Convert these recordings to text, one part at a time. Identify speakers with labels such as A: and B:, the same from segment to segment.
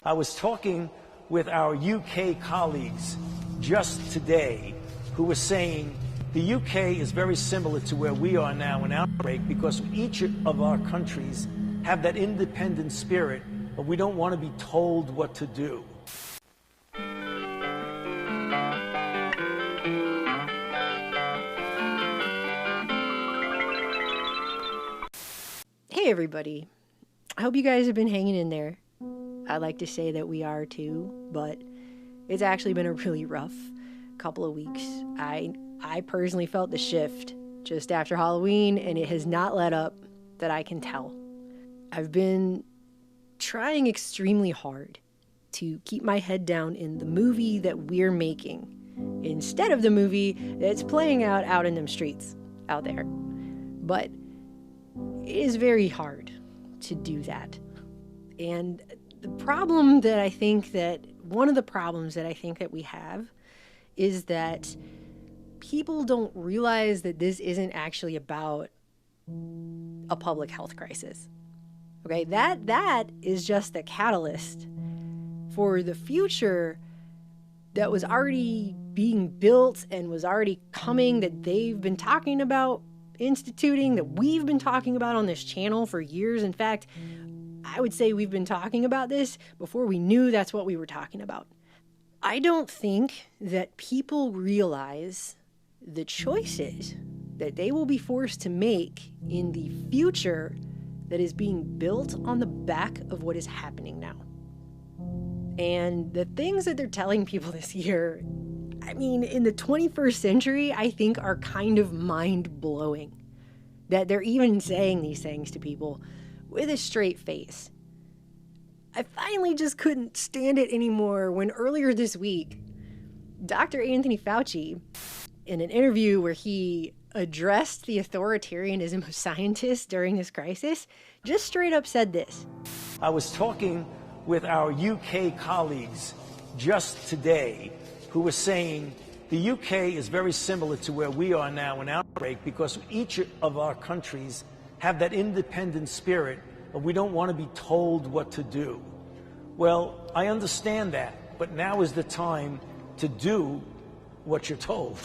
A: I was talking with our UK colleagues just today who were saying the UK is very similar to where we are now in our break because each of our countries have that independent spirit, but we don't want to be told what to do.
B: Hey everybody, I hope you guys have been hanging in there. I'd like to say that we are too, but it's actually been a really rough couple of weeks. I personally felt the shift just after Halloween, and it has not let up that I can tell. I've been trying extremely hard to keep my head down in the movie that we're making instead of the movie that's playing out in them streets out there. But it is very hard to do that. And one of the problems that I think that we have is that people don't realize that this isn't actually about a public health crisis. Okay, that is just the catalyst for the future that was already being built and was already coming, that they've been talking about instituting, that we've been talking about on this channel for years. In fact, I would say we've been talking about this before we knew that's what we were talking about. I don't think that people realize the choices that they will be forced to make in the future that is being built on the back of what is happening now. And the things that they're telling people this year, I mean, in the 21st century, I think are kind of mind-blowing. That they're even saying these things to people with a straight face. I finally just couldn't stand it anymore when earlier this week, Dr. Anthony Fauci, in an interview where he addressed the authoritarianism of scientists during this crisis, just straight up said this.
A: I was talking with our UK colleagues just today who were saying the UK is very similar to where we are now in our break because each of our countries have that independent spirit, but we don't want to be told what to do. Well, I understand that, but now is the time to do what you're told.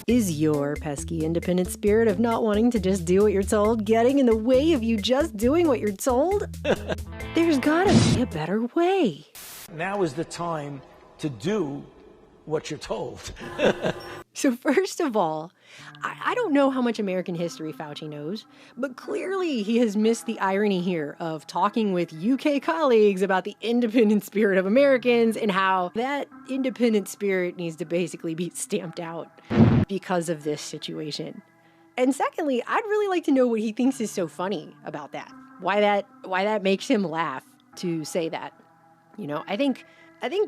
B: Is your pesky independent spirit of not wanting to just do what you're told getting in the way of you just doing what you're told? There's gotta be a better way.
A: Now is the time to do what you're told.
B: So first of all, I don't know how much American history Fauci knows, but clearly he has missed the irony here of talking with UK colleagues about the independent spirit of Americans and how that independent spirit needs to basically be stamped out because of this situation. And secondly, I'd really like to know what he thinks is so funny about that. Why that makes him laugh to say that. You know, I think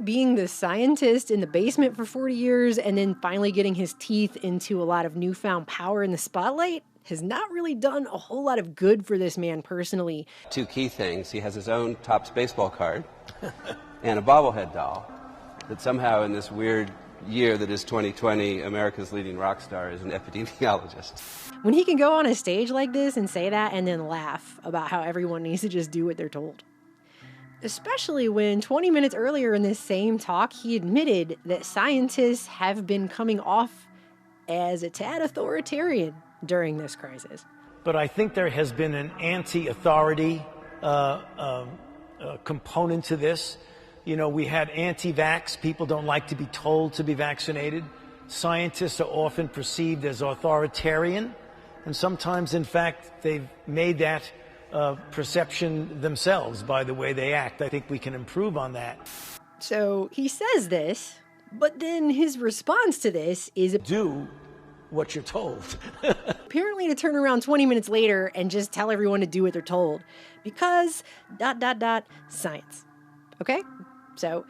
B: being the scientist in the basement for 40 years and then finally getting his teeth into a lot of newfound power in the spotlight has not really done a whole lot of good for this man personally.
C: Two key things. He has his own Topps baseball card and a bobblehead doll that somehow in this weird year that is 2020, America's leading rock star is an epidemiologist.
B: When he can go on a stage like this and say that and then laugh about how everyone needs to just do what they're told. Especially when 20 minutes earlier in this same talk, he admitted that scientists have been coming off as a tad authoritarian during this crisis.
A: But I think there has been an anti-authority component to this. You know, we had anti-vax. People don't like to be told to be vaccinated. Scientists are often perceived as authoritarian. And sometimes, in fact, they've made that perception themselves by the way they act. I think we can improve on that.
B: So he says this, but then his response to this is
A: do what you're told.
B: Apparently to turn around 20 minutes later and just tell everyone to do what they're told because ... science. Okay? So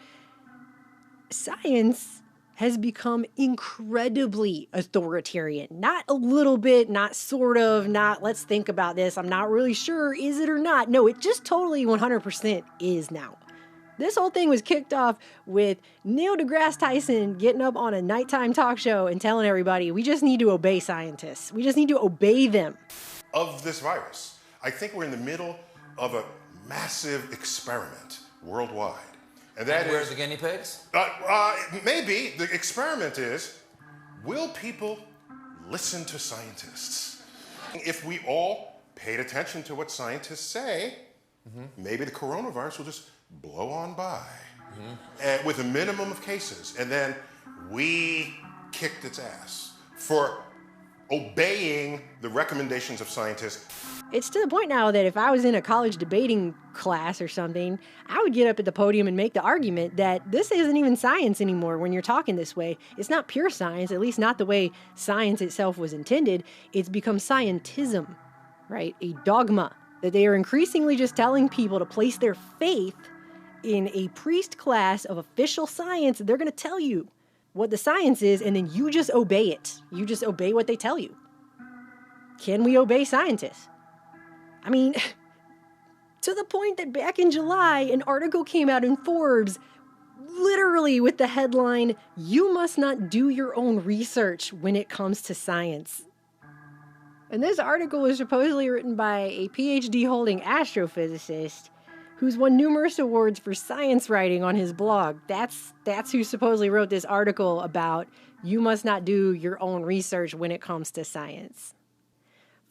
B: science has become incredibly authoritarian. Not a little bit, not sort of, not let's think about this, I'm not really sure, is it or not? No, it just totally 100% is now. This whole thing was kicked off with Neil deGrasse Tyson getting up on a nighttime talk show and telling everybody, we just need to obey scientists. We just need to obey them.
D: Of this virus. I think we're in the middle of a massive experiment worldwide. And that
E: where are
D: is
E: the guinea pigs?
D: maybe the experiment is, will people listen to scientists? If we all paid attention to what scientists say, maybe the coronavirus will just blow on by with a minimum of cases. And then we kicked its ass for obeying the recommendations of scientists.
B: It's to the point now that if I was in a college debating class or something, I would get up at the podium and make the argument that this isn't even science anymore when you're talking this way. It's not pure science, at least not the way science itself was intended. It's become scientism, right? A dogma that they are increasingly just telling people to place their faith in a priest class of official science. They're going to tell you what the science is, and then you just obey it. You just obey what they tell you. Can we obey scientists? I mean, to the point that back in July, an article came out in Forbes, literally with the headline, "You must not do your own research when it comes to science." And this article was supposedly written by a PhD holding astrophysicist who's won numerous awards for science writing on his blog. That's who supposedly wrote this article about you must not do your own research when it comes to science.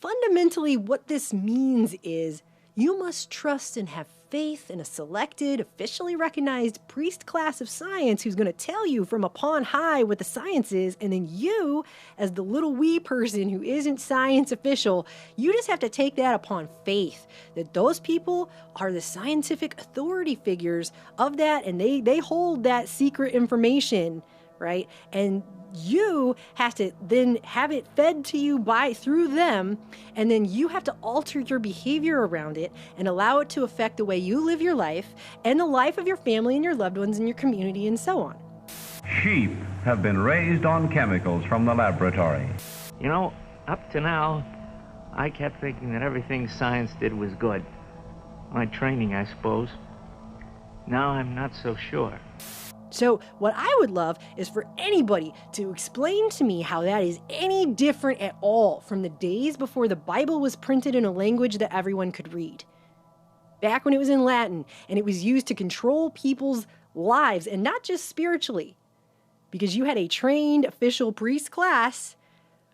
B: Fundamentally, what this means is you must trust and have faith in a selected, officially recognized priest class of science who's going to tell you from upon high what the science is, and then you, as the little wee person who isn't science official, you just have to take that upon faith, that those people are the scientific authority figures of that, and they hold that secret information, right? And you have to then have it fed to you through them, and then you have to alter your behavior around it and allow it to affect the way you live your life and the life of your family and your loved ones and your community and so on.
F: Sheep have been raised on chemicals from the laboratory.
G: You know, up to now, I kept thinking that everything science did was good. My training, I suppose. Now I'm not so sure.
B: So what I would love is for anybody to explain to me how that is any different at all from the days before the Bible was printed in a language that everyone could read. Back when it was in Latin and it was used to control people's lives, and not just spiritually, because you had a trained official priest class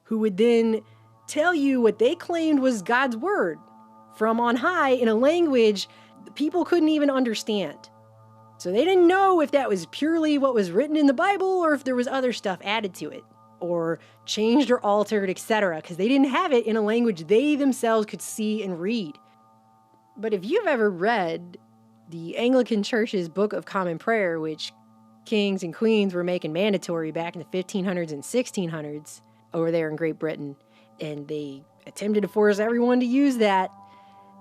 B: who would then tell you what they claimed was God's word from on high in a language that people couldn't even understand. So they didn't know if that was purely what was written in the Bible or if there was other stuff added to it or changed or altered, etc., because they didn't have it in a language they themselves could see and read. But if you've ever read the Anglican Church's Book of Common Prayer, which kings and queens were making mandatory back in the 1500s and 1600s over there in Great Britain, and they attempted to force everyone to use that,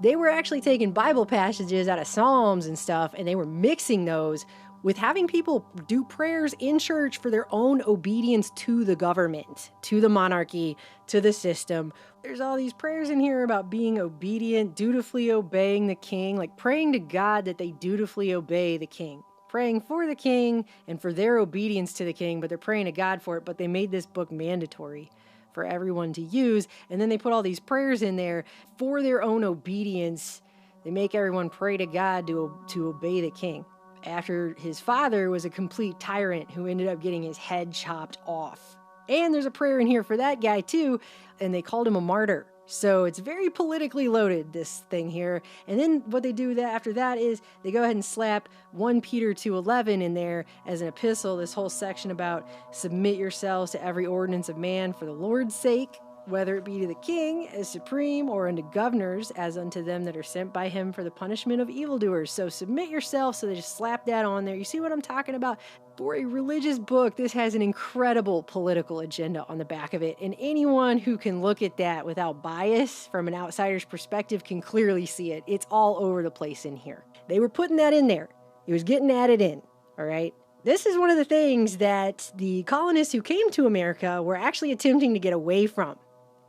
B: they were actually taking Bible passages out of Psalms and stuff, and they were mixing those with having people do prayers in church for their own obedience to the government, to the monarchy, to the system. There's all these prayers in here about being obedient, dutifully obeying the king, like praying to God that they dutifully obey the king. Praying for the king and for their obedience to the king, but they're praying to God for it, but they made this book mandatory for everyone to use, and then they put all these prayers in there for their own obedience. They make everyone pray to God to obey the king. After his father was a complete tyrant who ended up getting his head chopped off. And there's a prayer in here for that guy too, and they called him a martyr. So it's very politically loaded, this thing here. And then what they do after that is they go ahead and slap 1 Peter 2:11 in there as an epistle, this whole section about submit yourselves to every ordinance of man for the Lord's sake, whether it be to the king as supreme or unto governors as unto them that are sent by him for the punishment of evildoers. So submit yourself, so they just slap that on there. You see what I'm talking about? For a religious book, this has an incredible political agenda on the back of it, and anyone who can look at that without bias from an outsider's perspective can clearly see it. It's all over the place in here. They were putting that in there. It was getting added in, all right? This is one of the things that the colonists who came to America were actually attempting to get away from.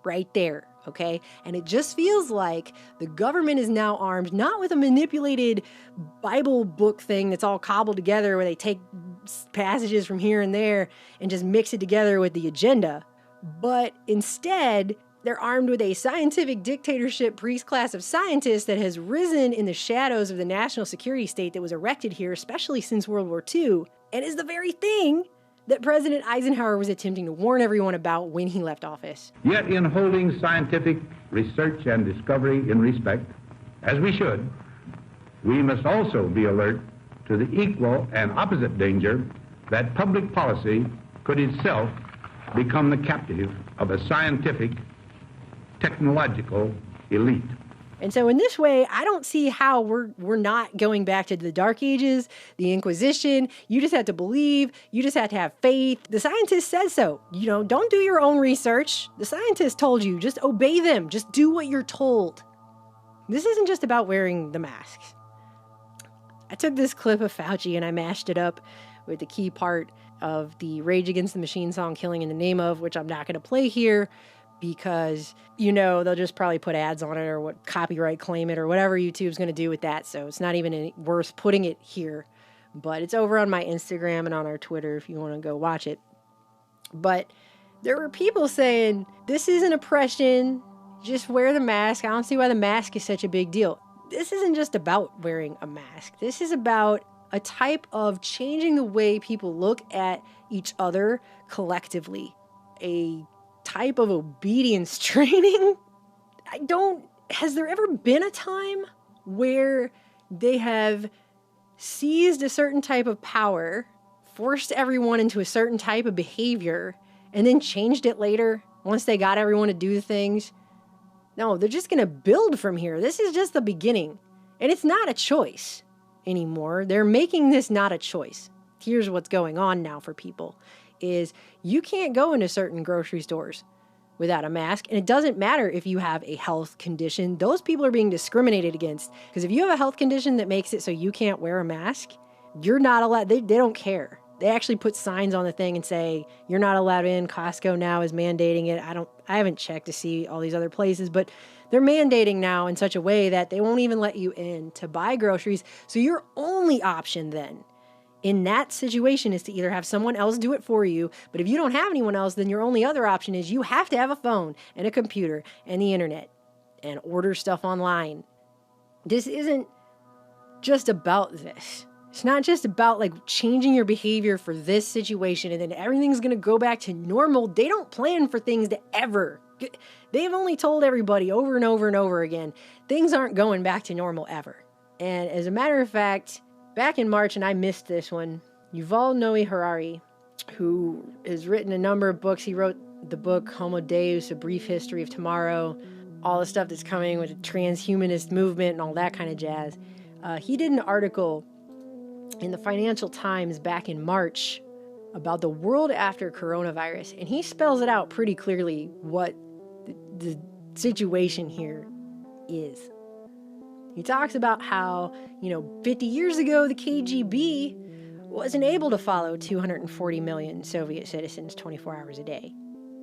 B: Right there, okay? And it just feels like the government is now armed, not with a manipulated Bible book thing that's all cobbled together where they take passages from here and there and just mix it together with the agenda, but instead They're armed with a scientific dictatorship priest class of scientists that has risen in the shadows of the national security state that was erected here, especially since World War II, and is the very thing that President Eisenhower was attempting to warn everyone about when he left office.
F: Yet in holding scientific research and discovery in respect, as we should, we must also be alert to the equal and opposite danger that public policy could itself become the captive of a scientific, technological elite.
B: And so in this way, I don't see how we're not going back to the Dark Ages, the Inquisition. You just have to believe. You just have to have faith. The scientist says so. You know, don't do your own research. The scientist told you. Just obey them. Just do what you're told. This isn't just about wearing the masks. I took this clip of Fauci and I mashed it up with the key part of the Rage Against the Machine song Killing in the Name of, which I'm not going to play here, because, you know, they'll just probably put ads on it or what copyright claim it or whatever YouTube's going to do with that. So it's not even worth putting it here. But it's over on my Instagram and on our Twitter if you want to go watch it. But there were people saying, this isn't oppression. Just wear the mask. I don't see why the mask is such a big deal. This isn't just about wearing a mask. This is about a type of changing the way people look at each other collectively. A type of obedience training. Has there ever been a time where they have seized a certain type of power, forced everyone into a certain type of behavior, and then changed it later once they got everyone to do things? No, they're just going to build from here. This is just the beginning. And it's not a choice anymore. They're making this not a choice. Here's what's going on now for people is you can't go into certain grocery stores without a mask. And it doesn't matter if you have a health condition. Those people are being discriminated against. Because if you have a health condition that makes it so you can't wear a mask, you're not allowed. They don't care. They actually put signs on the thing and say, you're not allowed in. Costco now is mandating it. I haven't checked to see all these other places, but they're mandating now in such a way that they won't even let you in to buy groceries. So your only option then in that situation is to either have someone else do it for you. But if you don't have anyone else, then your only other option is you have to have a phone and a computer and the internet and order stuff online. This isn't just about this. It's not just about like changing your behavior for this situation and then everything's going to go back to normal. They don't plan for things to ever. They've only told everybody over and over and over again, things aren't going back to normal ever. And as a matter of fact, back in March, and I missed this one, Yuval Noah Harari, who has written a number of books. He wrote the book Homo Deus, A Brief History of Tomorrow, all the stuff that's coming with the transhumanist movement and all that kind of jazz. He did an article in the Financial Times back in March about the world after coronavirus. And he spells it out pretty clearly what the situation here is. He talks about how, 50 years ago, the KGB wasn't able to follow 240 million Soviet citizens 24 hours a day.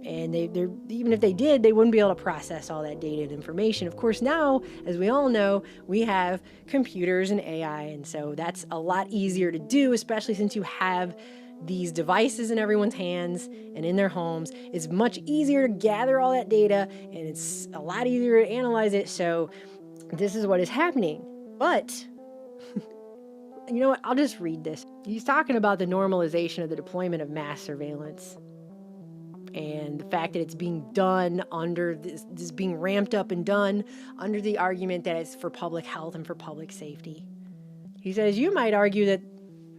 B: And even if they did, they wouldn't be able to process all that data and information. Of course, now, as we all know, we have computers and AI, and so that's a lot easier to do, especially since you have these devices in everyone's hands and in their homes. It's much easier to gather all that data, and it's a lot easier to analyze it, so this is what is happening. But, you know what? I'll just read this. He's talking about the normalization of the deployment of mass surveillance. And the fact that it's being done under this being ramped up and done under the argument that it's for public health and for public safety. He says, you might argue that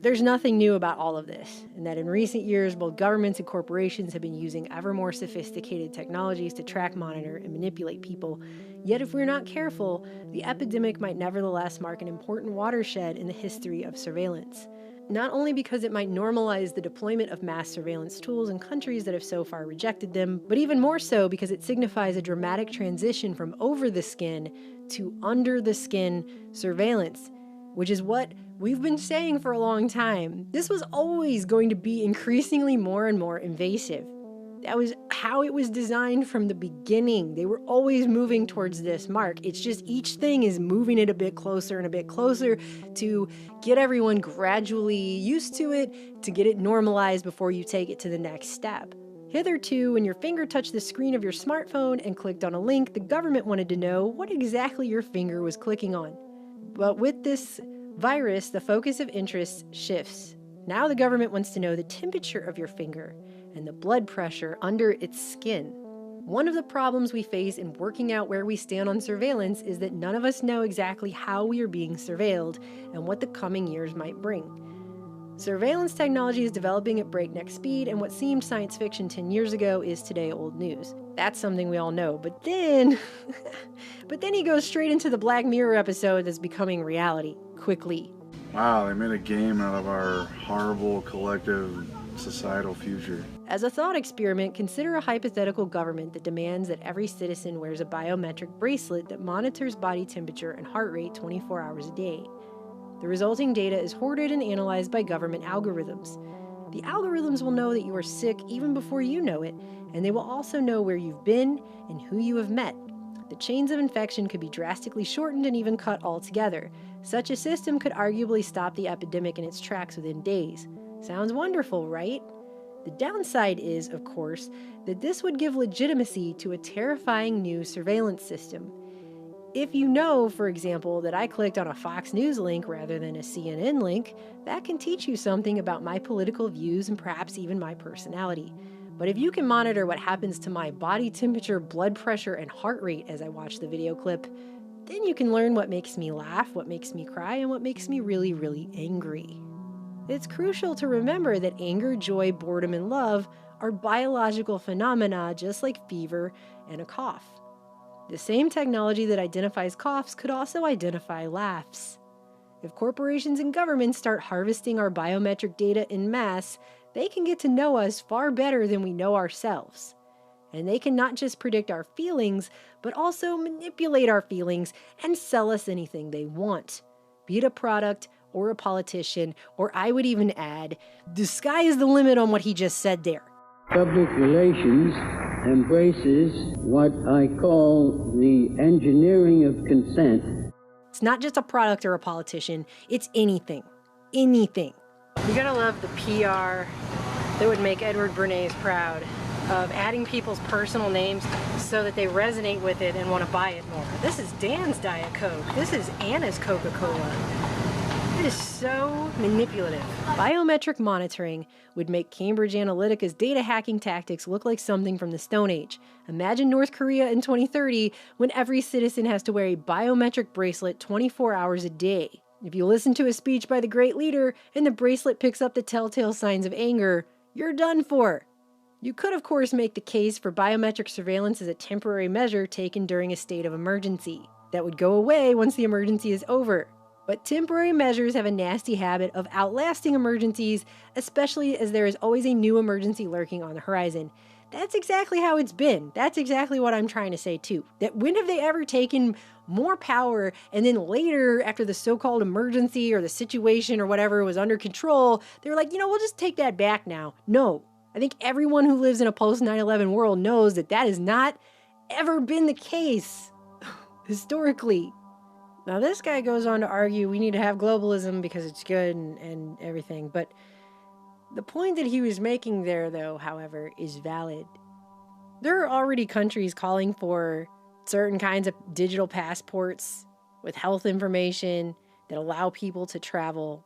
B: there's nothing new about all of this, and that in recent years, both governments and corporations have been using ever more sophisticated technologies to track, monitor, and manipulate people. Yet if we're not careful, the epidemic might nevertheless mark an important watershed in the history of surveillance. Not only because it might normalize the deployment of mass surveillance tools in countries that have so far rejected them, but even more so because it signifies a dramatic transition from over-the-skin to under-the-skin surveillance, which is what we've been saying for a long time. This was always going to be increasingly more and more invasive. That was how it was designed from the beginning. They were always moving towards this mark. It's just each thing is moving it a bit closer and a bit closer to get everyone gradually used to it, to get it normalized before you take it to the next step. Hitherto, when your finger touched the screen of your smartphone and clicked on a link, the government wanted to know what exactly your finger was clicking on. But with this virus, the focus of interest shifts. Now the government wants to know the temperature of your finger and the blood pressure under its skin. One of the problems we face in working out where we stand on surveillance is that none of us know exactly how we are being surveilled and what the coming years might bring. Surveillance technology is developing at breakneck speed, and what seemed science fiction 10 years ago is today old news. That's something we all know. But then he goes straight into the Black Mirror episode that's becoming reality quickly.
E: Wow, they made a game out of our horrible collective societal future.
B: As a thought experiment, consider a hypothetical government that demands that every citizen wears a biometric bracelet that monitors body temperature and heart rate 24 hours a day. The resulting data is hoarded and analyzed by government algorithms. The algorithms will know that you are sick even before you know it, and they will also know where you've been and who you have met. The chains of infection could be drastically shortened and even cut altogether. Such a system could arguably stop the epidemic in its tracks within days. Sounds wonderful, right? The downside is, of course, that this would give legitimacy to a terrifying new surveillance system. If you know, for example, that I clicked on a Fox News link rather than a CNN link, that can teach you something about my political views and perhaps even my personality. But if you can monitor what happens to my body temperature, blood pressure, and heart rate as I watch the video clip, then you can learn what makes me laugh, what makes me cry, and what makes me really, really angry. It's crucial to remember that anger, joy, boredom, and love are biological phenomena just like fever and a cough. The same technology that identifies coughs could also identify laughs. If corporations and governments start harvesting our biometric data en masse, they can get to know us far better than we know ourselves. And they can not just predict our feelings, but also manipulate our feelings and sell us anything they want. Be it a product or a politician, or I would even add, the sky is the limit on what he just said there.
H: Public relations embraces what I call the engineering of consent.
B: It's not just a product or a politician, it's anything. Anything. You gotta love the PR that would make Edward Bernays proud of adding people's personal names so that they resonate with it and want to buy it more. This is Dan's Diet Coke. This is Anna's Coca-Cola. It is so manipulative. Biometric monitoring would make Cambridge Analytica's data hacking tactics look like something from the Stone Age. Imagine North Korea in 2030 when every citizen has to wear a biometric bracelet 24 hours a day. If you listen to a speech by the great leader and the bracelet picks up the telltale signs of anger, you're done for. You could, of course, make the case for biometric surveillance as a temporary measure taken during a state of emergency that would go away once the emergency is over. But temporary measures have a nasty habit of outlasting emergencies, especially as there is always a new emergency lurking on the horizon. That's exactly how it's been. That's exactly what I'm trying to say too. That when have they ever taken more power and then later, after the so-called emergency or the situation or whatever was under control, they were like, we'll just take that back now. No. I think everyone who lives in a post 9/11 world knows that that has not ever been the case historically. Now, this guy goes on to argue we need to have globalism because it's good and everything. But the point that he was making there, though, however, is valid. There are already countries calling for certain kinds of digital passports with health information that allow people to travel.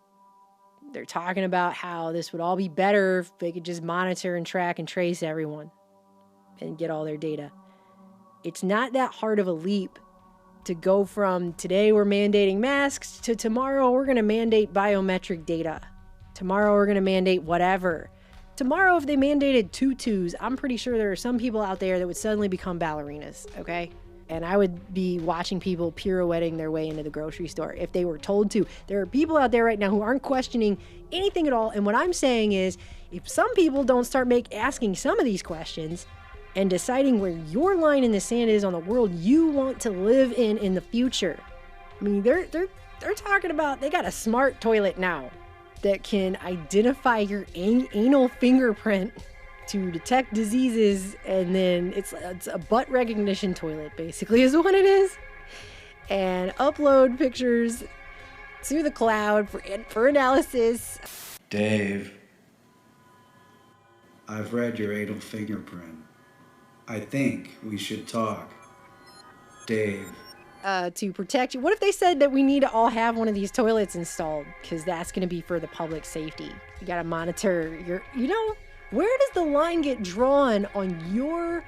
B: They're talking about how this would all be better if they could just monitor and track and trace everyone and get all their data. It's not that hard of a leap to go from today we're mandating masks to tomorrow we're going to mandate biometric data. Tomorrow we're going to mandate whatever. Tomorrow if they mandated tutus, I'm pretty sure there are some people out there that would suddenly become ballerinas, okay? And I would be watching people pirouetting their way into the grocery store if they were told to. There are people out there right now who aren't questioning anything at all. And what I'm saying is, if some people don't start asking some of these questions and deciding where your line in the sand is on the world you want to live in the future. I mean, they're talking about, they got a smart toilet now that can identify your anal fingerprint to detect diseases, and then it's a butt recognition toilet, basically, is what it is. And upload pictures to the cloud for analysis.
E: Dave,
I: I've read your anal fingerprint. I think we should talk. Dave.
B: To protect you. What if they said that we need to all have one of these toilets installed? Because that's going to be for the public safety. You got to monitor your, where does the line get drawn on your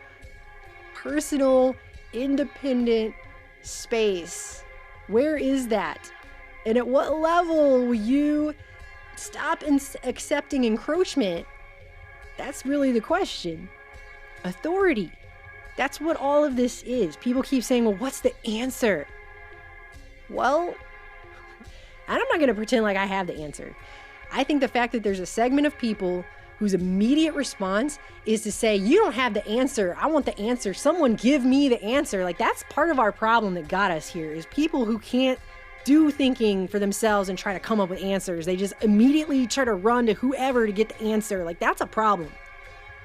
B: personal, independent space? Where is that? And at what level will you stop accepting encroachment? That's really the question. Authority. That's what all of this is. People keep saying, well, what's the answer? Well, and I'm not going to pretend like I have the answer. I think the fact that there's a segment of people whose immediate response is to say, you don't have the answer. I want the answer. Someone give me the answer. Like, that's part of our problem that got us here, is people who can't do thinking for themselves and try to come up with answers. They just immediately try to run to whoever to get the answer. Like, that's a problem.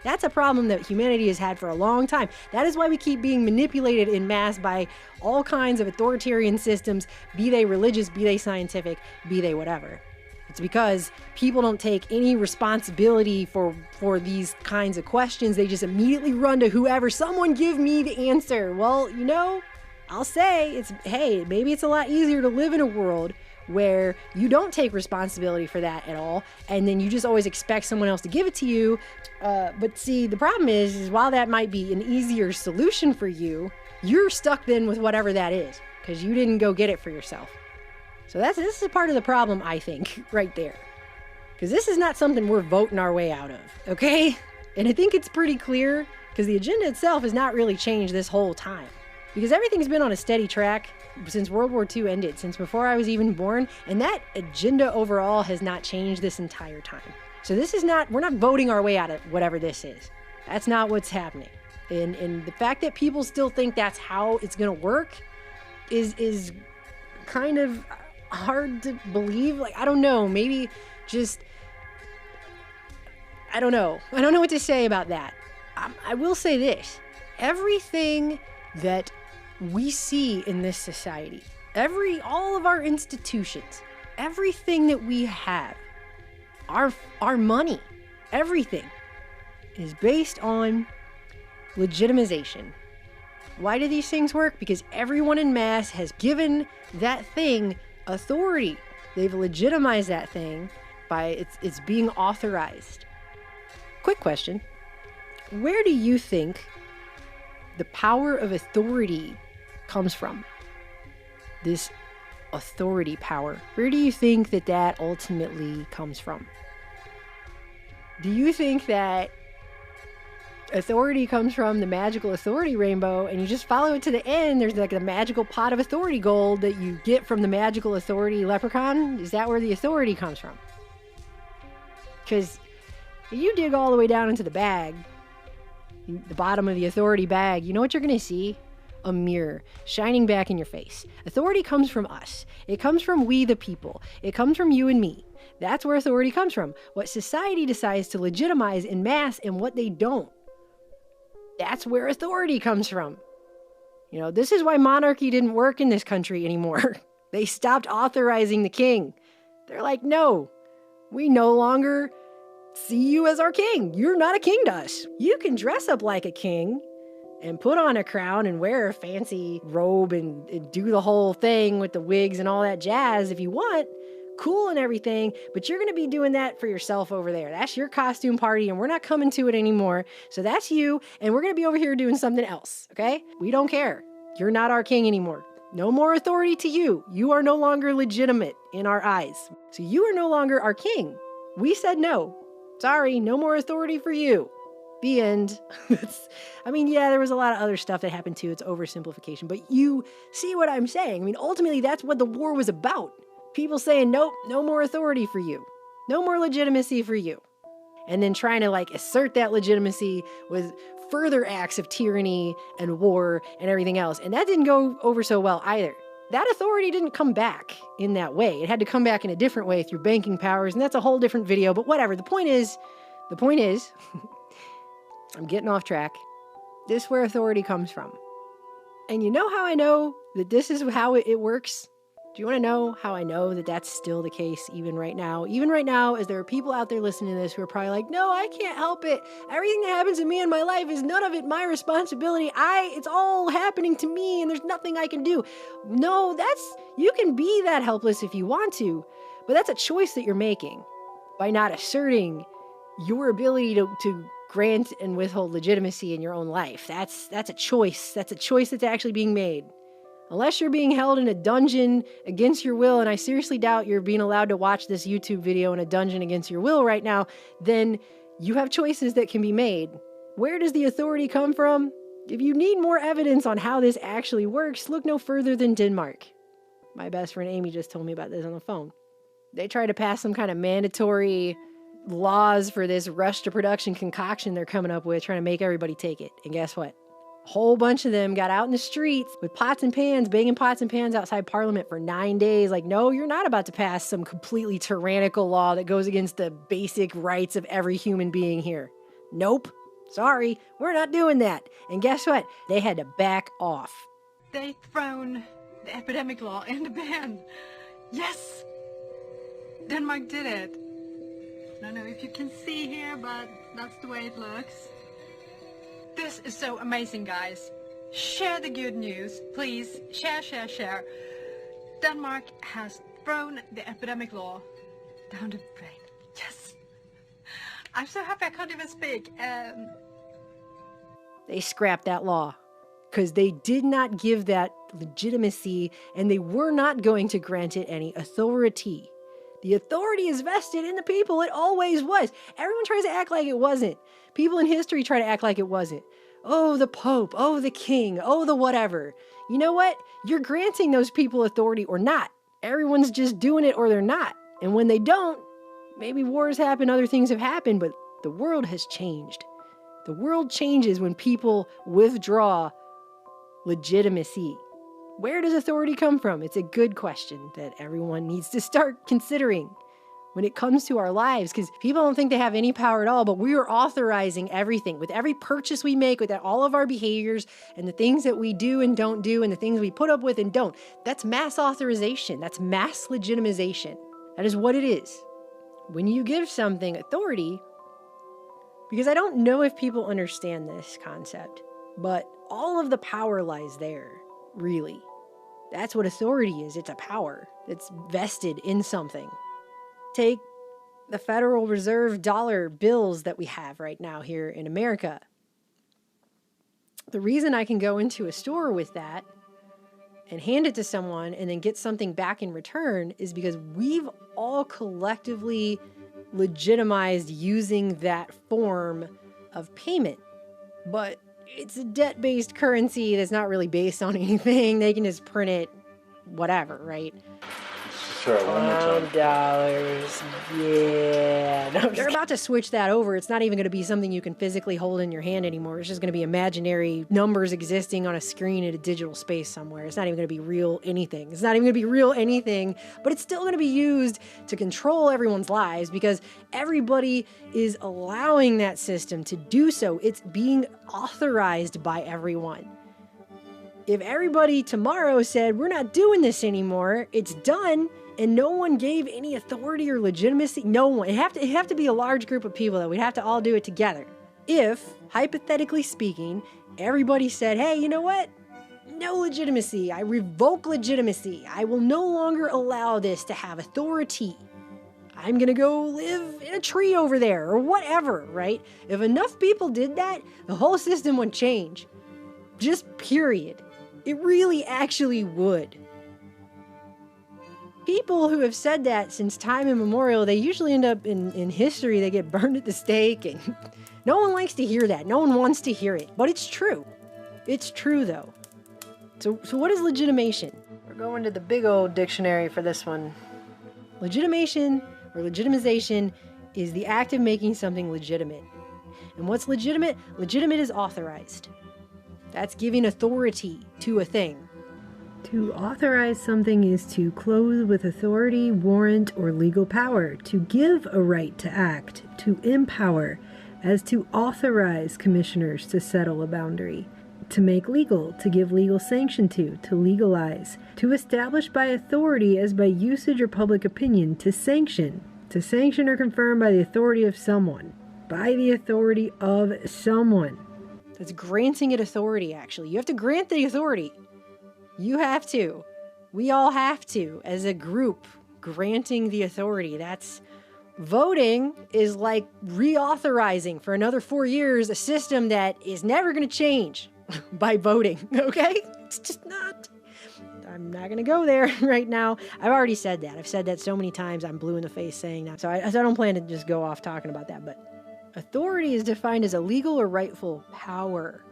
B: That's a problem that humanity has had for a long time. That is why we keep being manipulated in mass by all kinds of authoritarian systems, be they religious, be they scientific, be they whatever. It's because people don't take any responsibility for these kinds of questions. They just immediately run to whoever. Someone give me the answer. Well, I'll say hey, maybe it's a lot easier to live in a world where you don't take responsibility for that at all, and then you just always expect someone else to give it to you. But see, the problem is while that might be an easier solution for you, you're stuck then with whatever that is, because you didn't go get it for yourself. So this is part of the problem, I think, right there. Because this is not something we're voting our way out of, okay? And I think it's pretty clear, because the agenda itself has not really changed this whole time. Because everything's been on a steady track since World War II ended, since before I was even born, and that agenda overall has not changed this entire time. So we're not voting our way out of whatever this is. That's not what's happening. And the fact that people still think that's how it's gonna work is kind of hard to believe. Like, I don't know, maybe just, I don't know what to say about that. I will say this, everything that we see in this society, all of our institutions, everything that we have, our money, everything is based on legitimization. Why do these things work? Because everyone in mass has given that thing authority. They've legitimized that thing by it's being authorized. Quick question. Where do you think the power of authority comes from? This authority power. Where do you think that ultimately comes from? Do you think that authority comes from the magical authority rainbow and you just follow it to the end? There's like a magical pot of authority gold that you get from the magical authority leprechaun? Is that where the authority comes from? Because if you dig all the way down into the bag, the bottom of the authority bag, you know what you're going to see? A mirror shining back in your face. Authority comes from us. It comes from we the people. It comes from you and me. That's where authority comes from. What society decides to legitimize in mass and what they don't. That's where authority comes from. This is why monarchy didn't work in this country anymore. They stopped authorizing the king. They're like, no, we no longer see you as our king. You're not a king to us. You can dress up like a king and put on a crown and wear a fancy robe and do the whole thing with the wigs and all that jazz if you want. Cool and everything, but you're going to be doing that for yourself over there. That's your costume party, and we're not coming to it anymore. So that's you, and we're going to be over here doing something else, okay? We don't care. You're not our king anymore. No more authority to you. You are no longer legitimate in our eyes. So you are no longer our king. We said no. Sorry, no more authority for you. The end. There was a lot of other stuff that happened too. It's oversimplification, but you see what I'm saying. Ultimately, that's what the war was about. People saying, nope, no more authority for you. No more legitimacy for you. And then trying to assert that legitimacy with further acts of tyranny and war and everything else. And that didn't go over so well either. That authority didn't come back in that way. It had to come back in a different way through banking powers. And that's a whole different video, but whatever. The point is, I'm getting off track. This is where authority comes from. And you know how I know that this is how it works? Do you want to know how I know that that's still the case even right now? Even right now, as there are people out there listening to this who are probably like, no, I can't help it. Everything that happens to me in my life is none of it my responsibility. It's all happening to me and there's nothing I can do. No, you can be that helpless if you want to, but that's a choice that you're making by not asserting your ability to grant and withhold legitimacy in your own life. That's a choice. That's a choice that's actually being made. Unless you're being held in a dungeon against your will, and I seriously doubt you're being allowed to watch this YouTube video in a dungeon against your will right now, then you have choices that can be made. Where does the authority come from? If you need more evidence on how this actually works, look no further than Denmark. My best friend Amy just told me about this on the phone. They tried to pass some kind of mandatory laws for this rush to production concoction they're coming up with, trying to make everybody take it. And guess what? A whole bunch of them got out in the streets with pots and pans, banging pots and pans outside Parliament for 9 days. Like, no, you're not about to pass some completely tyrannical law that goes against the basic rights of every human being here. Nope. Sorry, we're not doing that. And guess what? They had to back off.
J: They've thrown the epidemic law in the ban. Yes! Denmark did it. I don't know if you can see here, but that's the way it looks. This is so amazing, guys. Share the good news, please. Share. Denmark has thrown the epidemic law down the drain. Yes. I'm so happy I can't even speak.
B: They scrapped that law because they did not give that legitimacy and they were not going to grant it any authority. The authority is vested in the people. It always was. Everyone tries to act like it wasn't. People in history try to act like it wasn't. Oh, the Pope. Oh, the King. Oh, the whatever. You know what? You're granting those people authority or not. Everyone's just doing it or they're not. And when they don't, maybe wars happen, other things have happened, but the world has changed. The world changes when people withdraw legitimacy. Where does authority come from? It's a good question that everyone needs to start considering when it comes to our lives, because people don't think they have any power at all, but we are authorizing everything. With every purchase we make, with all of our behaviors and the things that we do and don't do and the things we put up with and don't, that's mass authorization. That's mass legitimization. That is what it is. When you give something authority, because I don't know if people understand this concept, but all of the power lies there, really. That's what authority is. It's a power that's vested in something. Take the Federal Reserve dollar bills that we have right now here in America. The reason I can go into a store with that and hand it to someone and then get something back in return is because we've all collectively legitimized using that form of payment. But it's a debt-based currency that's not really based on anything. They can just print it, whatever, right?
E: Sure, one more time.
B: $1, yeah. No, they're about to switch that over. It's not even going to be something you can physically hold in your hand anymore. It's just going to be imaginary numbers existing on a screen in a digital space somewhere. It's not even going to be real anything. It's not even going to be real anything, but it's still going to be used to control everyone's lives because everybody is allowing that system to do so. It's being authorized by everyone. If everybody tomorrow said, we're not doing this anymore, it's done, and no one gave any authority or legitimacy, no one. It'd have to be a large group of people that we'd have to all do it together. If, hypothetically speaking, everybody said, hey, you know what? No legitimacy. I revoke legitimacy. I will no longer allow this to have authority. I'm going to go live in a tree over there or whatever, right? If enough people did that, the whole system would change. Just period. It really actually would. People who have said that since time immemorial, they usually end up in history, they get burned at the stake, and no one likes to hear that. No one wants to hear it, but it's true. It's true, though. So what is legitimation? We're going to the big old dictionary for this one. Legitimation, or legitimization, is the act of making something legitimate. And what's legitimate? Legitimate is authorized. That's giving authority to a thing. To authorize something is to clothe with authority, warrant, or legal power, to give a right to act, to empower, as to authorize commissioners to settle a boundary. to make legal, to give legal sanction to legalize, to establish by authority as by usage or public opinion, to sanction or confirm by the authority of someone, by the authority of someone. That's granting it authority, actually. You have to grant the authority. You have to. We all have to, as a group, granting the authority. That's voting is like reauthorizing for another 4 years a system that is never going to change by voting, okay? It's just not. I'm not going to go there right now. I've already said that. I've said that so many times. I'm blue in the face saying that. So I don't plan to just go off talking about that. But authority is defined as a legal or rightful power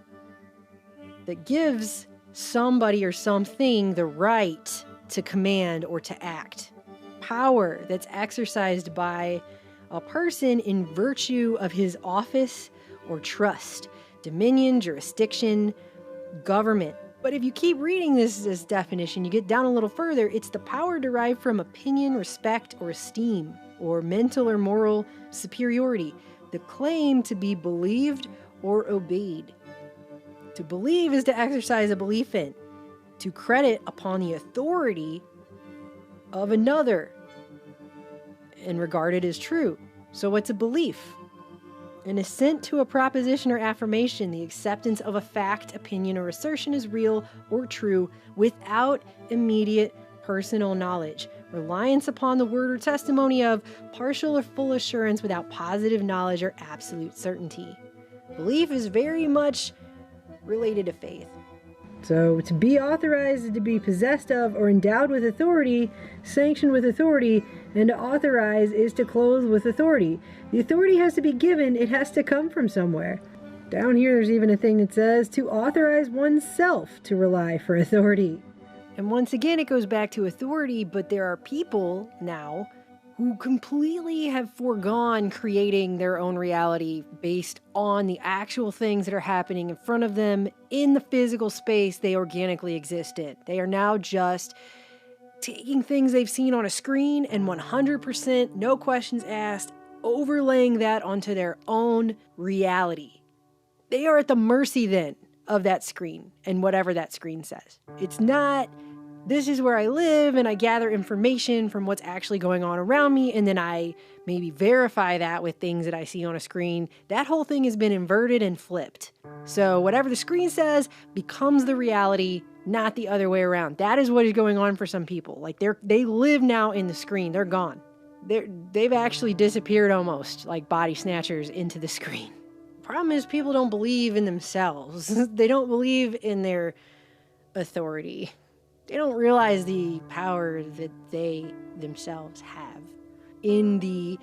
B: that gives somebody or something the right to command or to act. Power that's exercised by a person in virtue of his office or trust, dominion, jurisdiction, government. But if you keep reading this definition, you get down a little further, it's the power derived from opinion, respect, or esteem, or mental or moral superiority, the claim to be believed or obeyed. To believe is to exercise a belief in, to credit upon the authority of another and regard it as true. So what's a belief? An assent to a proposition or affirmation, the acceptance of a fact, opinion, or assertion as real or true without immediate personal knowledge. Reliance upon the word or testimony of, partial or full assurance without positive knowledge or absolute certainty. Belief is very much related to faith. So to be authorized is to be possessed of or endowed with authority, sanctioned with authority, and to authorize is to clothe with authority. The authority has to be given, it has to come from somewhere. Down here there's even a thing that says to authorize oneself to rely for authority. And once again it goes back to authority, but there are people now who completely have foregone creating their own reality based on the actual things that are happening in front of them in the physical space they organically exist in. They are now just taking things they've seen on a screen and 100%, no questions asked, overlaying that onto their own reality. They are at the mercy then of that screen and whatever that screen says. It's not, this is where I live and I gather information from what's actually going on around me and then I maybe verify that with things that I see on a screen. That whole thing has been inverted and flipped. So whatever the screen says becomes the reality, not the other way around. That is what is going on for some people. Like they live now in the screen. They're gone. They've actually disappeared almost like body snatchers into the screen. Problem is people don't believe in themselves. They don't believe in their authority. They don't realize the power that they themselves have in the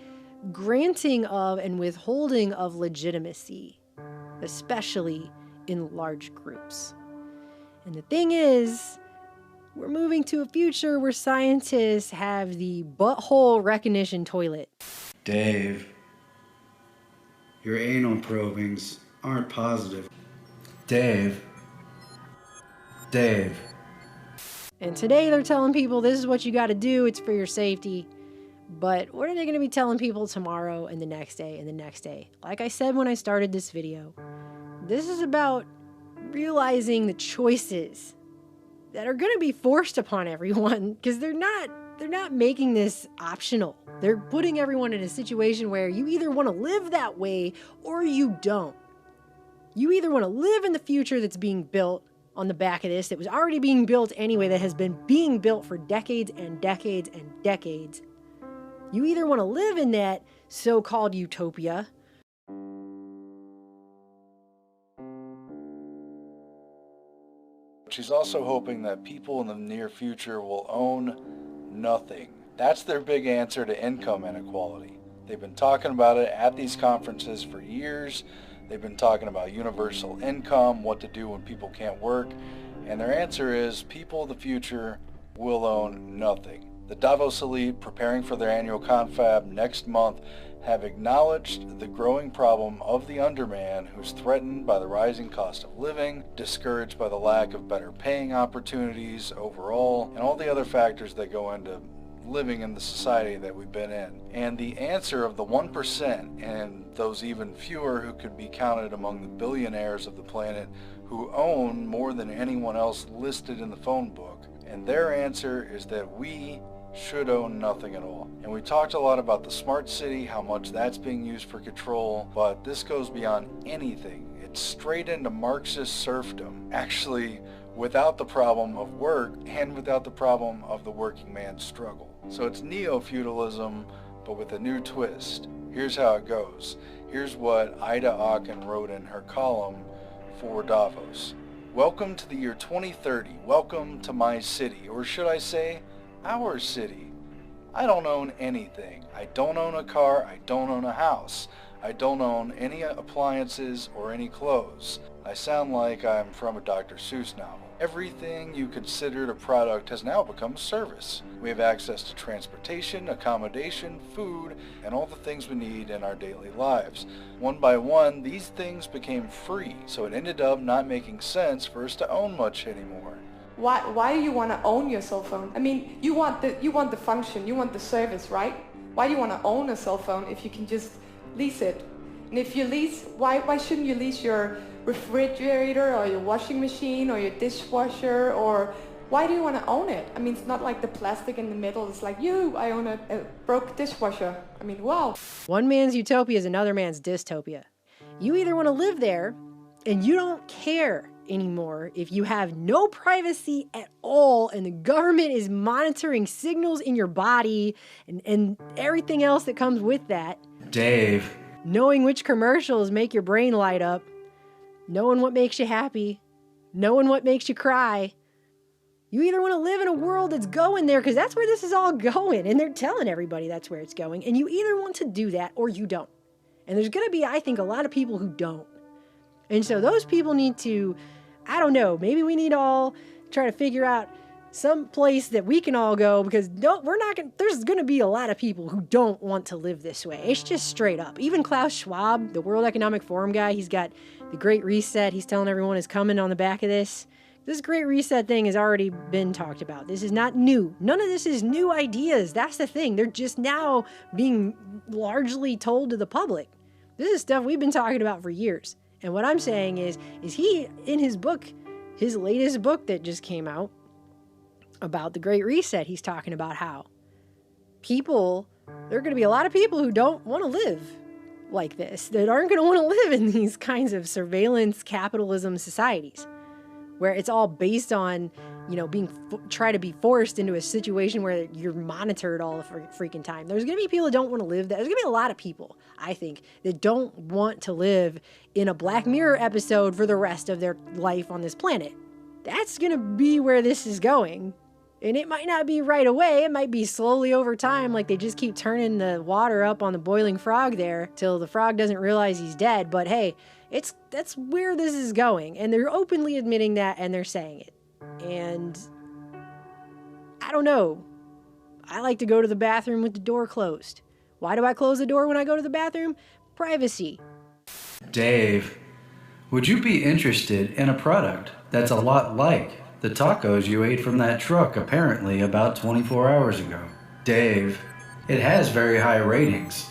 B: granting of and withholding of legitimacy, especially in large groups. And the thing is, we're moving to a future where scientists have the butthole recognition toilet.
I: Dave, your anal probings aren't positive. Dave.
B: And today they're telling people this is what you got to do, it's for your safety. But what are they going to be telling people tomorrow and the next day and the next day? Like I said when I started this video, this is about realizing the choices that are going to be forced upon everyone because they're not making this optional. They're putting everyone in a situation where you either want to live that way or you don't. You either want to live in the future that's being built on the back of this, that was already being built anyway, that has been being built for decades and decades and decades. You either want to live in that so-called utopia,
E: She's also hoping that people in the near future will own nothing. That's their big answer to income inequality. They've been talking about it at these conferences for years. They've been talking about universal income, what to do when people can't work, and their answer is people of the future will own nothing. The Davos elite, preparing for their annual confab next month, have acknowledged the growing problem of the underman who's threatened by the rising cost of living, discouraged by the lack of better paying opportunities overall, and all the other factors that go into living in the society that we've been in. And the answer of the 1% and those even fewer who could be counted among the billionaires of the planet who own more than anyone else listed in the phone book. And their answer is that we should own nothing at all. And we talked a lot about the smart city, how much that's being used for control, but this goes beyond anything. It's straight into Marxist serfdom, actually without the problem of work and without the problem of the working man's struggle. So it's neo-feudalism, but with a new twist. Here's how it goes. Here's what Ida Aachen wrote in her column for Davos. Welcome to the year 2030. Welcome to my city, or should I say, our city. I don't own anything. I don't own a car. I don't own a house. I don't own any appliances or any clothes. I sound like I'm from a Dr. Seuss novel. Everything you considered a product has now become a service. We have access to transportation, accommodation, food, and all the things we need in our daily lives. One by one, these things became free, so it ended up not making sense for us to own much anymore.
K: Why do you want to own your cell phone? I mean, you want the function, you want the service, right? Why do you want to own a cell phone if you can just lease it? And if you lease, why shouldn't you lease your refrigerator or your washing machine or your dishwasher, or why do you want to own it? I mean, it's not like the plastic in the middle. It's like, I own a broke dishwasher. I mean, wow.
B: One man's utopia is another man's dystopia. You either want to live there and you don't care anymore if you have no privacy at all and the government is monitoring signals in your body and everything else that comes with that.
I: Dave.
B: Knowing which commercials make your brain light up, knowing what makes you happy, knowing what makes you cry. You either want to live in a world that's going there, because that's where this is all going, and they're telling everybody that's where it's going, and you either want to do that or you don't. And there's going to be, I think, a lot of people who don't. And so those people need to, I don't know, maybe we need to all try to figure out some place that we can all go, because there's going to be a lot of people who don't want to live this way. It's just straight up. Even Klaus Schwab, the World Economic Forum guy, he's got the Great Reset. He's telling everyone is coming on the back of this. This Great Reset thing has already been talked about. This is not new. None of this is new ideas. That's the thing. They're just now being largely told to the public. This is stuff we've been talking about for years. And what I'm saying is he, in his book, his latest book that just came out about the Great Reset, he's talking about how there are going to be a lot of people who don't want to live like this, that aren't going to want to live in these kinds of surveillance capitalism societies, where it's all based on, try to be forced into a situation where you're monitored all the freaking time. There's going to be people that don't want to live that. There's going to be a lot of people, I think, that don't want to live in a Black Mirror episode for the rest of their life on this planet. That's going to be where this is going. And it might not be right away. It might be slowly over time, like they just keep turning the water up on the boiling frog there till the frog doesn't realize he's dead. But hey, that's where this is going. And they're openly admitting that, and they're saying it. And I don't know. I like to go to the bathroom with the door closed. Why do I close the door when I go to the bathroom? Privacy.
I: Dave, would you be interested in a product that's a lot like the tacos you ate from that truck apparently about 24 hours ago? Dave, it has very high ratings.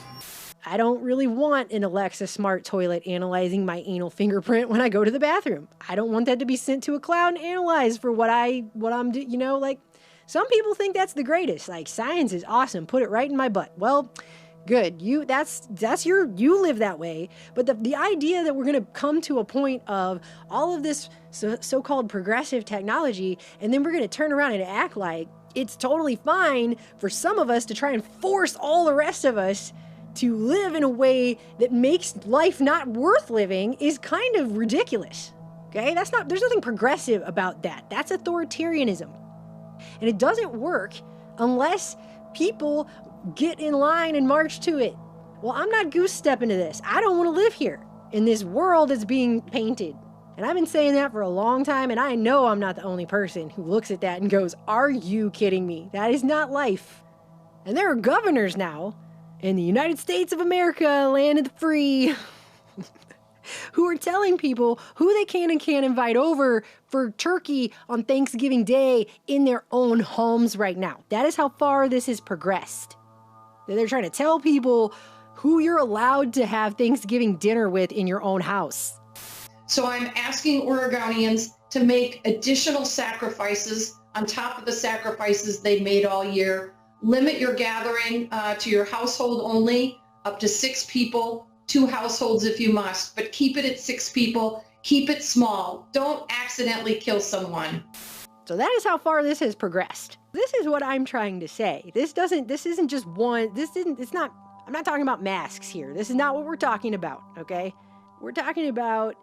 B: I don't really want an Alexa smart toilet analyzing my anal fingerprint when I go to the bathroom. I don't want that to be sent to a cloud and analyzed for what I'm doing, like some people think that's the greatest. Like, science is awesome. Put it right in my butt. Well, good. You live that way. But the idea that we're going to come to a point of all of this so-called progressive technology, and then we're going to turn around and act like it's totally fine for some of us to try and force all the rest of us to live in a way that makes life not worth living is kind of ridiculous. Okay? There's nothing progressive about that. That's authoritarianism. And it doesn't work unless people get in line and march to it. Well, I'm not goose stepping to this. I don't want to live here in this world that's being painted. And I've been saying that for a long time, and I know I'm not the only person who looks at that and goes, are you kidding me? That is not life. And there are governors now in the United States of America, land of the free, who are telling people who they can and can't invite over for turkey on Thanksgiving Day in their own homes right now. That is how far this has progressed. They're trying to tell people who you're allowed to have Thanksgiving dinner with in your own house.
L: So I'm asking Oregonians to make additional sacrifices on top of the sacrifices they've made all year. Limit your gathering to your household only, up to 6 people, 2 households if you must, but keep it at 6 people. Keep it small. Don't accidentally kill someone.
B: So that is how far this has progressed. This is what I'm trying to say. This isn't just one, I'm not talking about masks here. This is not what we're talking about, okay? We're talking about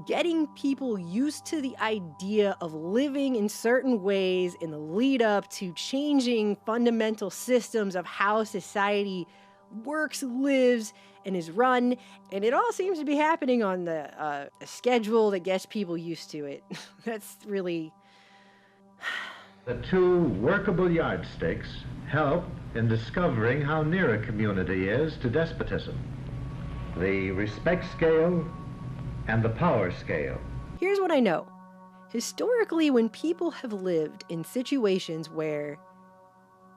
B: getting people used to the idea of living in certain ways in the lead up to changing fundamental systems of how society works, lives, and is run. And it all seems to be happening on a schedule that gets people used to it. That's really...
M: The 2 workable yardsticks help in discovering how near a community is to despotism. The respect scale and the power scale.
B: Here's what I know. Historically, when people have lived in situations where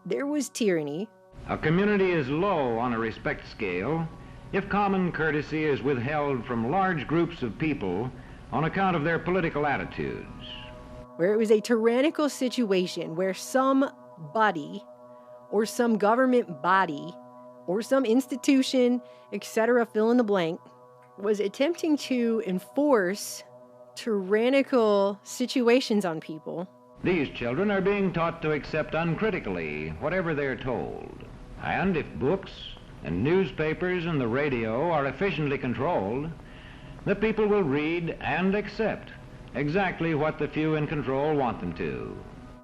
B: there was tyranny,
N: a community is low on a respect scale if common courtesy is withheld from large groups of people on account of their political attitudes.
B: Where it was a tyrannical situation where somebody or some government body or some institution, etc., fill in the blank, was attempting to enforce tyrannical situations on people.
N: These children are being taught to accept uncritically whatever they're told. And if books and newspapers and the radio are efficiently controlled, the people will read and accept exactly what the few in control want them to.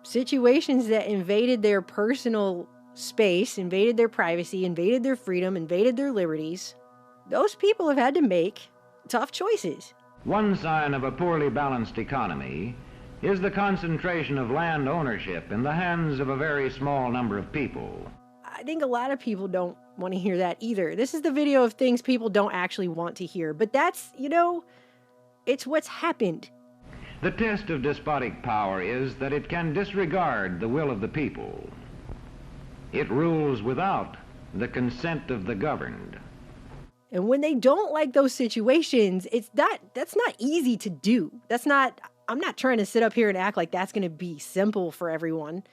B: Situations that invaded their personal space, invaded their privacy, invaded their freedom, invaded their liberties. Those people have had to make tough choices.
N: One sign of a poorly balanced economy is the concentration of land ownership in the hands of a very small number of people.
B: I think a lot of people don't want to hear that either. This is the video of things people don't actually want to hear, but that's, it's what's happened.
N: The test of despotic power is that it can disregard the will of the people. It rules without the consent of the governed.
B: And when they don't like those situations, that's not easy to do. I'm not trying to sit up here and act like that's going to be simple for everyone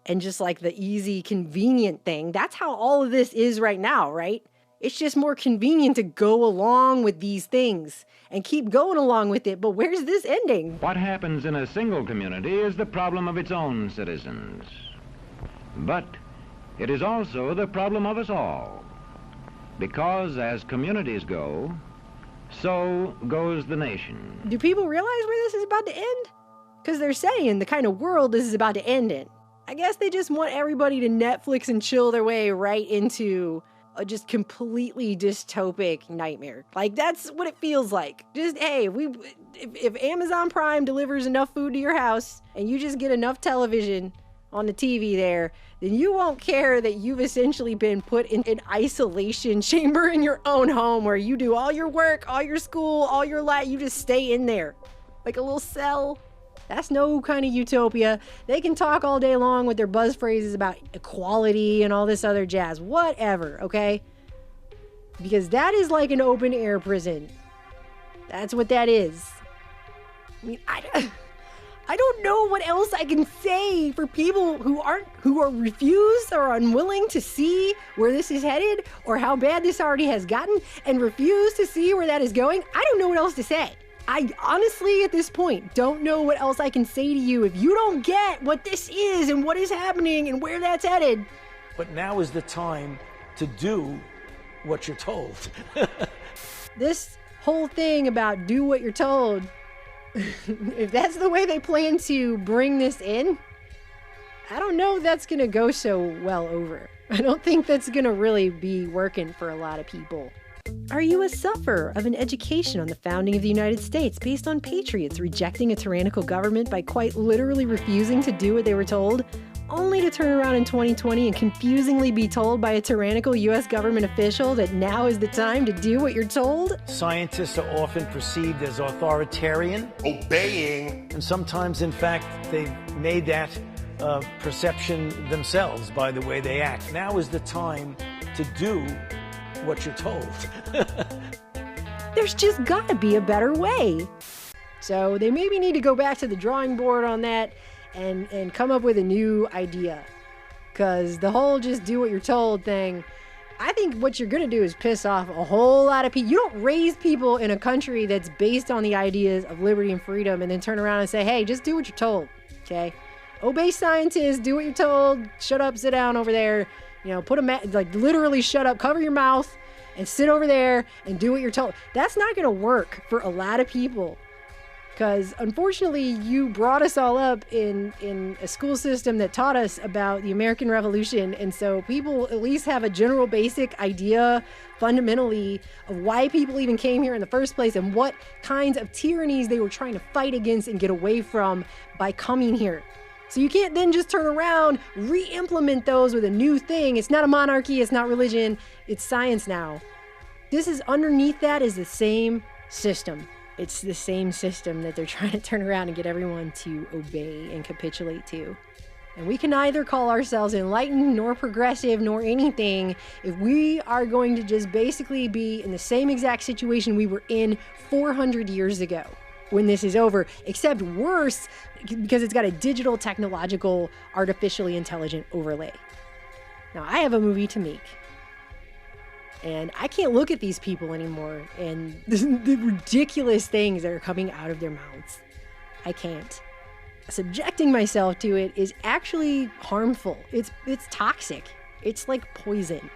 B: and just like the easy, convenient thing. That's how all of this is right now, right? It's just more convenient to go along with these things and keep going along with it. But where's this ending?
N: What happens in a single community is the problem of its own citizens. But it is also the problem of us all. Because as communities go, so goes the nation.
B: Do people realize where this is about to end? Because they're saying the kind of world this is about to end in. I guess they just want everybody to Netflix and chill their way right into a just completely dystopic nightmare. Like, that's what it feels like. Just, hey, if Amazon Prime delivers enough food to your house and you just get enough television on the TV there, then you won't care that you've essentially been put in an isolation chamber in your own home where you do all your work, all your school, all your life. You just stay in there like a little cell. That's no kind of utopia. They can talk all day long with their buzz phrases about equality and all this other jazz. Whatever, okay? Because that is like an open air prison. That's what that is. I mean, I don't know what else I can say for people who are refused or unwilling to see where this is headed or how bad this already has gotten and refuse to see where that is going. I don't know what else to say. I honestly, at this point, don't know what else I can say to you if you don't get what this is and what is happening and where that's headed.
A: But now is the time to do what you're told.
B: This whole thing about do what you're told, if that's the way they plan to bring this in, I don't know if that's going to go so well over. I don't think that's going to really be working for a lot of people. Are you a sufferer of an education on the founding of the United States based on patriots rejecting a tyrannical government by quite literally refusing to do what they were told, only to turn around in 2020 and confusingly be told by a tyrannical U.S. government official that now is the time to do what you're told?
A: Scientists are often perceived as authoritarian,
D: obeying,
A: and sometimes, in fact, they've made that perception themselves by the way they act. Now is the time to do what you're told.
B: There's just gotta be a better way. So they maybe need to go back to the drawing board on that and come up with a new idea. Because the whole just do what you're told thing, I think what you're going to do is piss off a whole lot of people. You don't raise people in a country that's based on the ideas of liberty and freedom and then turn around and say, hey, just do what you're told, okay? Obey scientists, do what you're told, shut up, sit down over there, you know, put a like literally shut up, cover your mouth and sit over there and do what you're told. That's not going to work for a lot of people. Because unfortunately, you brought us all up in a school system that taught us about the American Revolution. And so people at least have a general basic idea fundamentally of why people even came here in the first place and what kinds of tyrannies they were trying to fight against and get away from by coming here. So you can't then just turn around, re-implement those with a new thing. It's not a monarchy, it's not religion, it's science now. This is underneath that is the same system. It's the same system that they're trying to turn around and get everyone to obey and capitulate to. And we can neither call ourselves enlightened nor progressive nor anything if we are going to just basically be in the same exact situation we were in 400 years ago when this is over, except worse because it's got a digital, technological, artificially intelligent overlay. Now, I have a movie to make. And I can't look at these people anymore and the ridiculous things that are coming out of their mouths. I can't. Subjecting myself to it is actually harmful. It's toxic. It's like poison.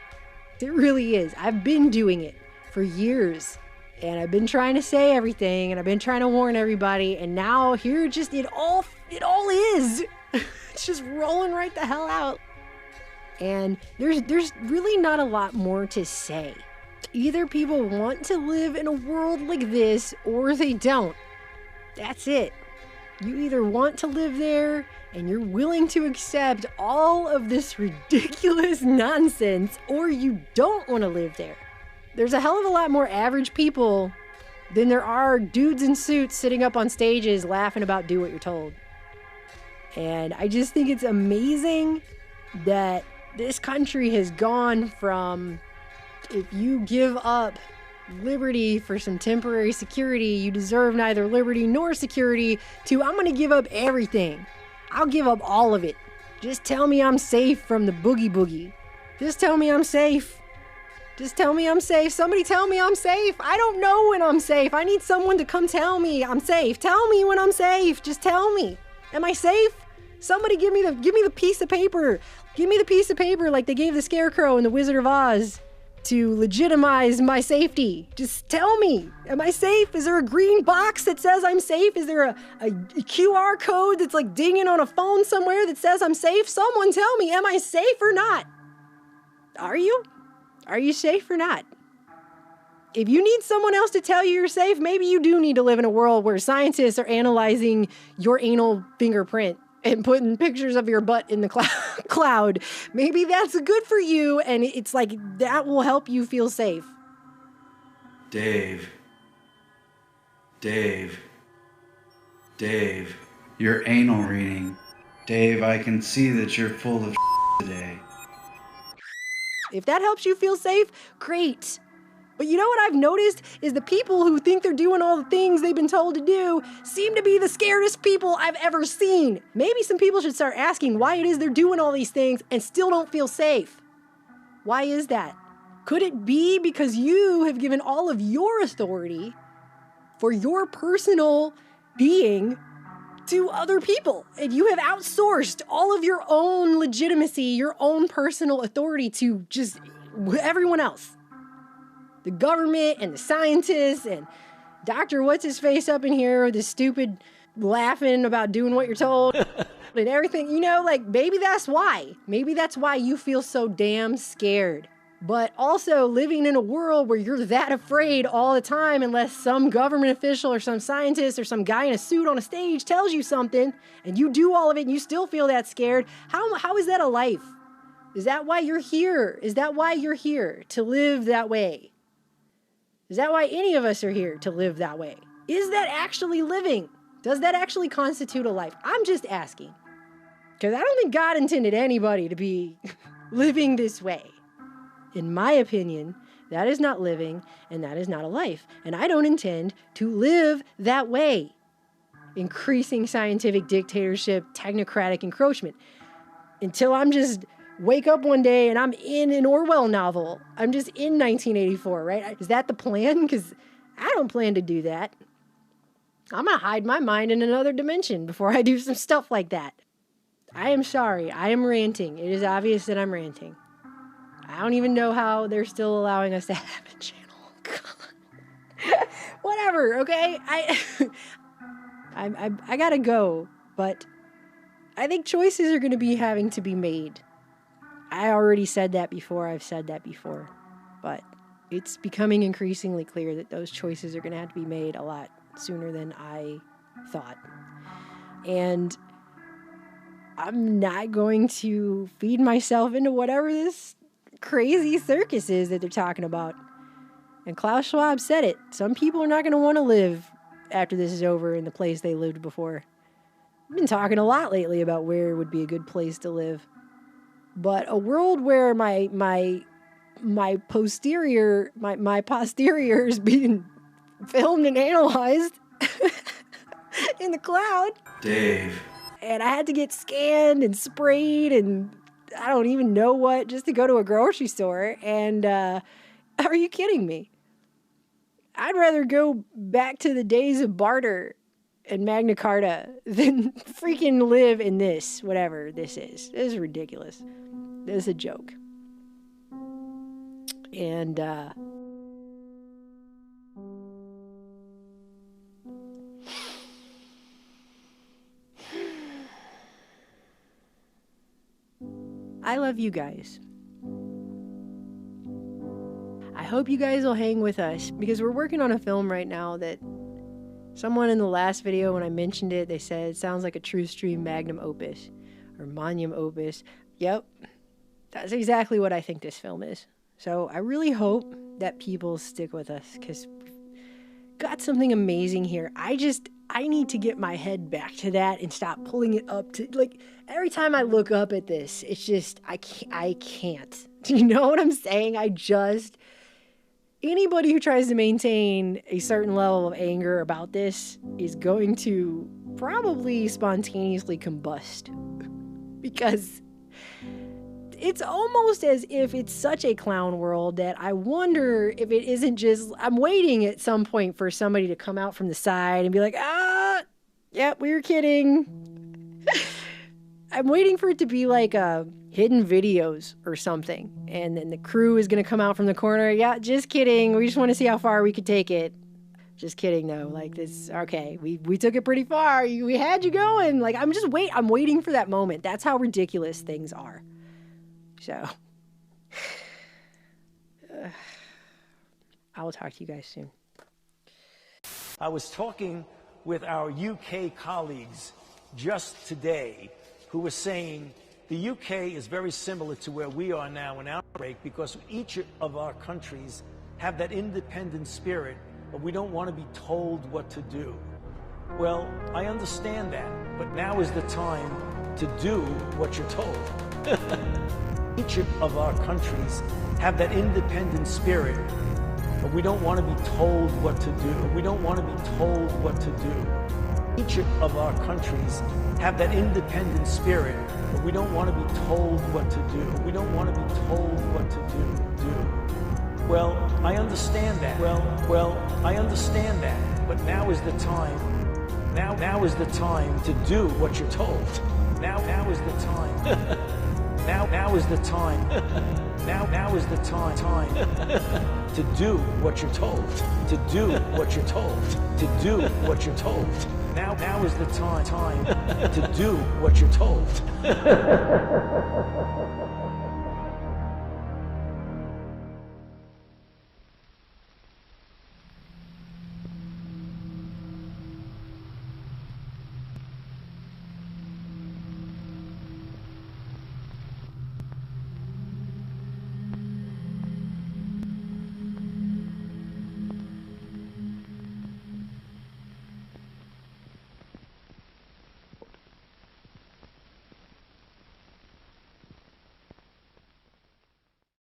B: It really is. I've been doing it for years. And I've been trying to say everything and I've been trying to warn everybody. And now here just it all is. It's just rolling right the hell out. And there's really not a lot more to say. Either people want to live in a world like this or they don't. That's it. You either want to live there and you're willing to accept all of this ridiculous nonsense or you don't want to live there. There's a hell of a lot more average people than there are dudes in suits sitting up on stages laughing about do what you're told. And I just think it's amazing that this country has gone from, if you give up liberty for some temporary security, you deserve neither liberty nor security, to I'm going to give up everything. I'll give up all of it. Just tell me I'm safe from the boogie. Just tell me I'm safe. Just tell me I'm safe. Somebody tell me I'm safe. I don't know when I'm safe. I need someone to come tell me I'm safe. Tell me when I'm safe. Just tell me. Am I safe? Somebody give me the piece of paper. Give me the piece of paper like they gave the Scarecrow in The Wizard of Oz to legitimize my safety. Just tell me, am I safe? Is there a green box that says I'm safe? Is there a QR code that's like dinging on a phone somewhere that says I'm safe? Someone tell me, am I safe or not? Are you? Are you safe or not? If you need someone else to tell you you're safe, maybe you do need to live in a world where scientists are analyzing your anal fingerprint and putting pictures of your butt in the cloud. Maybe that's good for you, and it's like, that will help you feel safe.
I: Dave, your anal reading. Dave, I can see that you're full of today.
B: If that helps you feel safe, great. But you know what I've noticed is the people who think they're doing all the things they've been told to do seem to be the scaredest people I've ever seen. Maybe some people should start asking why it is they're doing all these things and still don't feel safe. Why is that? Could it be because you have given all of your authority for your personal being to other people, and you have outsourced all of your own legitimacy, your own personal authority to just everyone else? The government and the scientists and Dr. What's-His-Face up in here, this stupid laughing about doing what you're told and everything, you know, like maybe that's why. Maybe that's why you feel so damn scared. But also living in a world where you're that afraid all the time unless some government official or some scientist or some guy in a suit on a stage tells you something and you do all of it and you still feel that scared. How is that a life? Is that why you're here? Is that why you're here? To live that way? Is that why any of us are here, to live that way? Is that actually living? Does that actually constitute a life? I'm just asking. Because I don't think God intended anybody to be living this way. In my opinion, That is not living, and that is not a life. And I don't intend to live that way. Increasing scientific dictatorship, technocratic encroachment. Until I'm just wake up one day and I'm in an Orwell novel. I'm just in 1984, right? Is that the plan? Because I don't plan to do that. I'm going to hide my mind in another dimension before I do some stuff like that. I am sorry. I am ranting. It is obvious that I'm ranting. I don't even know how they're still allowing us to have a channel. Whatever, okay? I gotta go, but I think choices are going to be having to be made. I already said that before. I've said that before. But it's becoming increasingly clear that those choices are going to have to be made a lot sooner than I thought. And I'm not going to feed myself into whatever this crazy circus is that they're talking about. And Klaus Schwab said it. Some people are not going to want to live after this is over in the place they lived before. I've been talking a lot lately about where would be a good place to live. But a world where my posterior is being filmed and analyzed in the cloud.
I: Dave.
B: And I had to get scanned and sprayed and I don't even know what just to go to a grocery store. And are you kidding me? I'd rather go back to the days of barter and Magna Carta than freaking live in this, whatever this is. This is ridiculous. This is a joke. And, I love you guys. I hope you guys will hang with us because we're working on a film right now that someone in the last video when I mentioned it, they said it sounds like a True Stream magnum opus or magnum opus. Yep, that's exactly what I think this film is. So I really hope that people stick with us because we've got something amazing here. I need to get my head back to that and stop pulling it up to, like, every time I look up at this, it's just, I can't. Do you know what I'm saying? Anybody who tries to maintain a certain level of anger about this is going to probably spontaneously combust because it's almost as if it's such a clown world that I wonder if it isn't just, I'm waiting at some point for somebody to come out from the side and be like, yeah, we were kidding. I'm waiting for it to be like hidden videos or something. And then the crew is going to come out from the corner. Yeah, just kidding. We just want to see how far we could take it. Just kidding, though. Like, this, okay, we took it pretty far. We had you going. Like, I'm waiting for that moment. That's how ridiculous things are. So, I will talk to you guys soon.
A: I was talking with our UK colleagues just today who were saying the UK is very similar to where we are now in outbreak because each of our countries have that independent spirit, but we don't want to be told what to do. Well, I understand that, but now is the time to do what you're told. Each of our countries have that independent spirit, but we don't want to be told what to do. We don't want to be told what to do. Each of our countries have that independent spirit, but we don't want to be told what to do. We don't want to be told what to do. Well, I understand that. Well, I understand that. But now is the time. Now is the time to do what you're told. Now is the time. Now is the time. Now is the time to do what you're told. To do what you're told. To do what you're told. Now is the time to do what you're told.